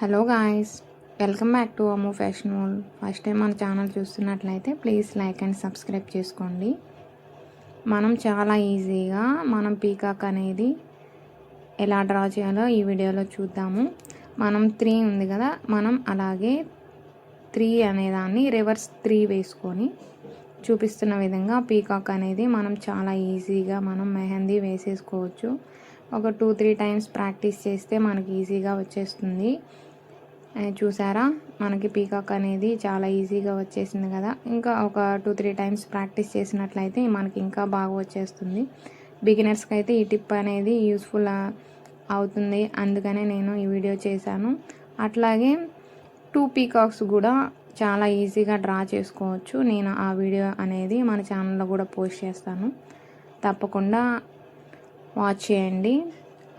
Hello guys, welcome back to Ammu fashion world. First time మన channel చూస్తున్నట్లయితే please like and subscribe చేసుకోండి. మనం చాలా ఈజీగా పీకాక్ అనేది ఎలా డ్రా చేయాలో ఈ వీడియోలో చూద్దాము. 3 ఉంది కదా, మనం అలాగే 3 అనేదాన్ని రివర్స్ 3 వేసుకొని చూపిస్తున్న విధంగా పీకాక్ అనేది మనం చాలా ఈజీగా మెహందీ వేసేసుకోవచ్చు. ఒక 2-3 టైమ్స్ ప్రాక్టీస్ చేస్తే మనకి ఈజీగా వచ్చేస్తుంది. చూసారా, మనకి పీకాక్ అనేది చాలా ఈజీగా వచ్చేసింది కదా. ఇంకా ఒక 2-3 టైమ్స్ ప్రాక్టీస్ చేసినట్లయితే మనకి ఇంకా బాగా వచ్చేస్తుంది. బిగినర్స్కి అయితే ఈ టిప్ అనేది యూస్ఫుల్ అవుతుంది, అందుకనే నేను ఈ వీడియో చేశాను. అట్లాగే 2 పీకాక్స్ కూడా చాలా ఈజీగా డ్రా చేసుకోవచ్చు. నేను ఆ వీడియో అనేది మన ఛానల్లో కూడా పోస్ట్ చేస్తాను, తప్పకుండా వాచ్ చేయండి.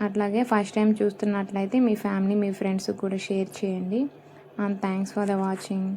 అట్లాగే ఫస్ట్ టైం చూస్తున్నట్లయితే మీ ఫ్యామిలీ, మీ ఫ్రెండ్స్కి కూడా షేర్ చేయండి. And thanks for the watching.